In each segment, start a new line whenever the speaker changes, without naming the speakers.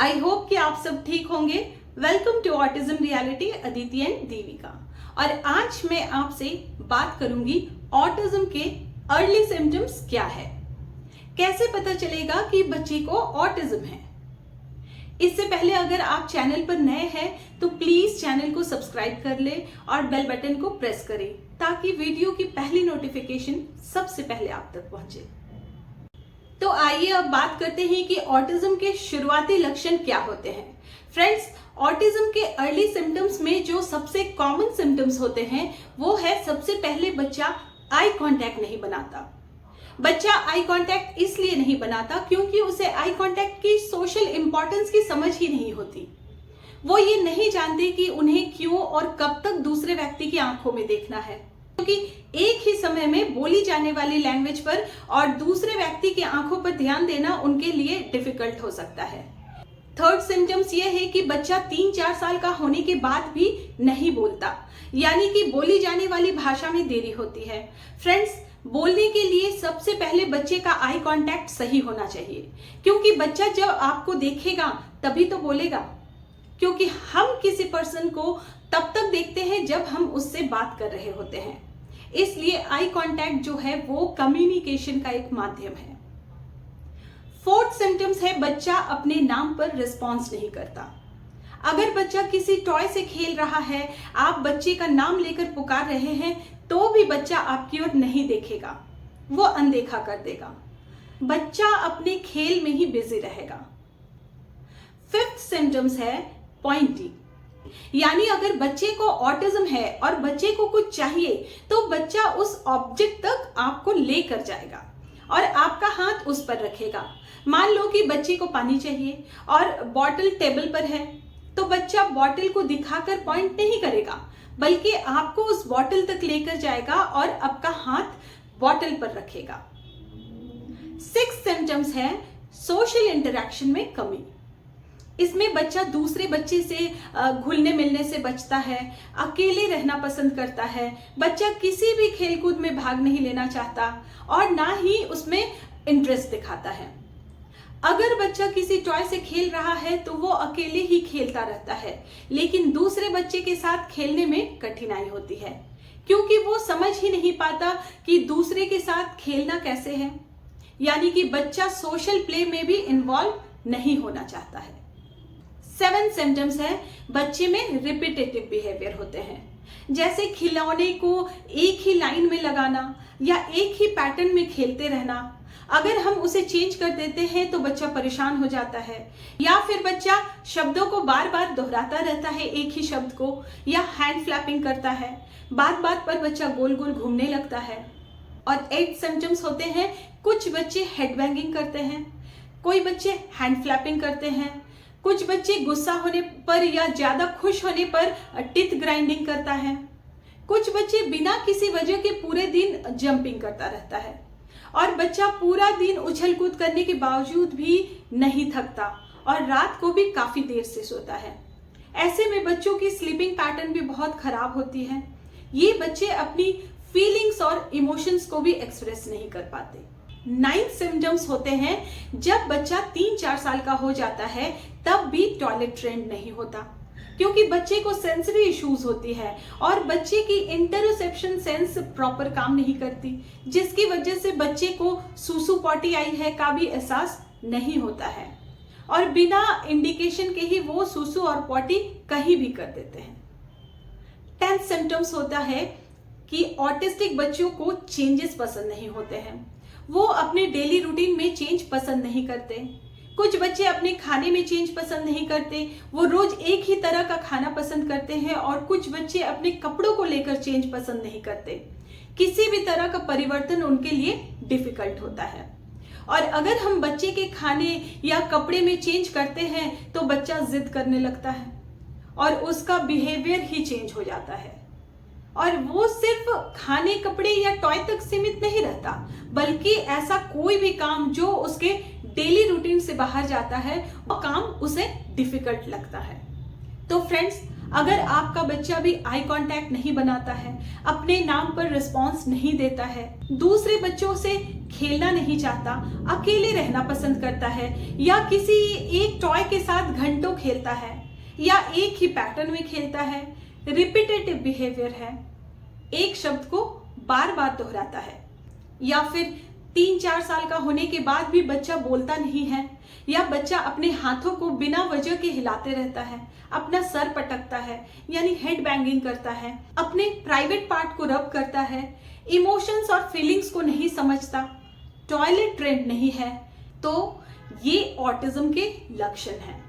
I hope कि आप सब ठीक होंगे। Welcome to autism reality Aditi and Devika. और आज मैं आपसे बात करूंगी ऑटिज्म के अर्ली सिम्टम्स क्या है, कैसे पता चलेगा कि बच्चे को ऑटिज्म है। इससे पहले अगर आप चैनल पर नए हैं तो प्लीज चैनल को सब्सक्राइब कर ले और बेल बटन को प्रेस करें ताकि वीडियो की पहली नोटिफिकेशन सबसे पहले आप तक पहुंचे। तो आइए अब बात करते हैं कि ऑटिज्म के शुरुआती लक्षण क्या होते हैं। फ्रेंड्स, ऑटिज्म के अर्ली सिम्टम्स में जो सबसे कॉमन सिम्टम्स होते हैं वो है, सबसे पहले बच्चा आई कांटेक्ट नहीं बनाता। बच्चा आई कांटेक्ट इसलिए नहीं बनाता क्योंकि उसे आई कांटेक्ट की सोशल इंपॉर्टेंस की समझ ही नहीं होती। वो ये नहीं जानते कि उन्हें क्यों और कब तक दूसरे व्यक्ति की आंखों में देखना है, क्योंकि एक ही समय में बोली जाने वाली लैंग्वेज पर और दूसरे व्यक्ति की आंखों पर ध्यान देना उनके लिए डिफिकल्ट हो सकता है। थर्ड सिम्टम्स ये है कि बच्चा 3-4 साल का होने के बाद भी नहीं बोलता, यानी कि बोली जाने वाली भाषा में देरी होती है। फ्रेंड्स, बोलने के लिए सबसे पहले बच्चे का आई कांटेक्ट सही होना चाहिए, क्योंकि बच्चा जब आपको देखेगा तभी तो बोलेगा, क्योंकि हम किसी पर्सन को तब तक देखते हैं जब हम उससे बात कर रहे होते हैं। इसलिए आई कांटेक्ट जो है वो कम्युनिकेशन का एक माध्यम है। फोर्थ सिम्टम्स है, बच्चा अपने नाम पर रिस्पॉन्स नहीं करता। अगर बच्चा किसी टॉय से खेल रहा है, आप बच्चे का नाम लेकर पुकार रहे हैं तो भी बच्चा आपकी ओर नहीं देखेगा, वो अनदेखा कर देगा। बच्चा अपने खेल में ही बिजी रहेगा। फिफ्थ सिम्टम्स है पॉइंटी, यानी अगर बच्चे को ऑटिज्म है और बच्चे को कुछ चाहिए तो बच्चा उस ऑब्जेक्ट तक आपको लेकर जाएगा और आपका हाथ उस पर रखेगा। मान लो कि बच्चे को पानी चाहिए और बॉटल टेबल पर है, तो बच्चा बॉटल को दिखाकर पॉइंट नहीं करेगा, बल्कि आपको उस बॉटल तक लेकर जाएगा और आपका हाथ बॉटल पर रखेगा। सिक्स सिम्टम्स है सोशल इंटरेक्शन में कमी। इसमें बच्चा दूसरे बच्चे से घुलने मिलने से बचता है, अकेले रहना पसंद करता है। बच्चा किसी भी खेलकूद में भाग नहीं लेना चाहता और ना ही उसमें इंटरेस्ट दिखाता है। अगर बच्चा किसी टॉय से खेल रहा है तो वो अकेले ही खेलता रहता है, लेकिन दूसरे बच्चे के साथ खेलने में कठिनाई होती है, क्योंकि वो समझ ही नहीं पाता कि दूसरे के साथ खेलना कैसे है, यानी कि बच्चा सोशल प्ले में भी इन्वॉल्व नहीं होना चाहता है। 7 सिम्टम्स है, बच्चे में रिपीटेटिव बिहेवियर होते हैं, जैसे खिलौने को एक ही लाइन में लगाना या एक ही पैटर्न में खेलते रहना। अगर हम उसे चेंज कर देते हैं तो बच्चा परेशान हो जाता है, या फिर बच्चा शब्दों को बार बार दोहराता रहता है एक ही शब्द को, या हैंड फ्लैपिंग करता है। बात बात पर बच्चा गोल गोल घूमने लगता है। और 8 सिम्टम्स होते हैं, कुछ बच्चे हेड बैंगिंग करते हैं, कोई बच्चे हैंड फ्लैपिंग करते हैं, कुछ बच्चे गुस्सा होने पर या ज्यादा खुश होने पर टीथ ग्राइंडिंग करता है, कुछ बच्चे बिना किसी वजह के पूरे दिन जंपिंग करता रहता है, और बच्चा पूरा दिन उछल कूद करने के बावजूद भी नहीं थकता और रात को भी काफी देर से सोता है। ऐसे में बच्चों की स्लीपिंग पैटर्न भी बहुत खराब होती है। ये बच्चे अपनी फीलिंग्स और इमोशंस को भी एक्सप्रेस नहीं कर पाते। 9 सिम्टम्स होते हैं, जब बच्चा 3-4 साल का हो जाता है तब भी टॉयलेट ट्रेंड नहीं होता, क्योंकि बच्चे को सेंसरी इश्यूज होती है और बच्चे की इंटरोसेप्शन सेंस प्रॉपर काम नहीं करती, जिसकी वजह से बच्चे को सूसू पॉटी आई है का भी एहसास नहीं होता है और बिना इंडिकेशन के ही वो सूसू और पॉटी कहीं भी कर देते हैं। 10 सिम्टम्स होता है कि ऑटिस्टिक बच्चों को चेंजेस पसंद नहीं होते हैं, वो अपने डेली रूटीन में चेंज पसंद नहीं करते। कुछ बच्चे अपने खाने में चेंज पसंद नहीं करते, वो रोज एक ही तरह का खाना पसंद करते हैं, और कुछ बच्चे अपने कपड़ों को लेकर चेंज पसंद नहीं करते। किसी भी तरह का परिवर्तन उनके लिए डिफिकल्ट होता है। और अगर हम बच्चे के खाने या कपड़े में चेंज करते हैं तो बच्चा जिद करने लगता है और उसका बिहेवियर ही चेंज हो जाता है। और वो सिर्फ खाने, कपड़े या टॉय तक सीमित नहीं रहता, बल्कि ऐसा कोई भी काम जो उसके डेली रूटीन से बाहर जाता है वो काम उसे डिफिकल्ट लगता है। तो फ्रेंड्स, अगर आपका बच्चा भी आई कांटेक्ट नहीं बनाता है, अपने नाम पर रिस्पॉन्स नहीं देता है, दूसरे बच्चों से खेलना नहीं चाहता, अकेले रहना पसंद करता है, या किसी एक टॉय के साथ घंटों खेलता है, या एक ही पैटर्न में खेलता है, रिपीटेटिव बिहेवियर है, एक शब्द को बार बार दोहराता है, या फिर 3-4 साल का होने के बाद भी बच्चा बोलता नहीं है, या बच्चा अपने हाथों को बिना वजह के हिलाते रहता है, अपना सर पटकता है यानी हेड बैंगिंग करता है, अपने प्राइवेट पार्ट को रब करता है, इमोशंस और फीलिंग्स को नहीं समझता, टॉयलेट ट्रेंड नहीं है, तो ये ऑटिज्म के लक्षण हैं।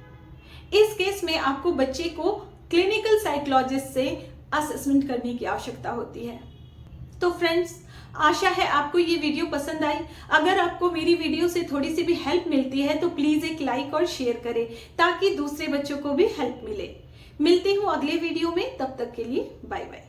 इस केस में आपको बच्चे को क्लिनिकल साइकोलॉजिस्ट से असेसमेंट करने की आवश्यकता होती है। तो फ्रेंड्स, आशा है आपको ये वीडियो पसंद आई। अगर आपको मेरी वीडियो से थोड़ी सी भी हेल्प मिलती है तो प्लीज एक लाइक और शेयर करें ताकि दूसरे बच्चों को भी हेल्प मिले। मिलती हूँ अगले वीडियो में, तब तक के लिए बाय बाय।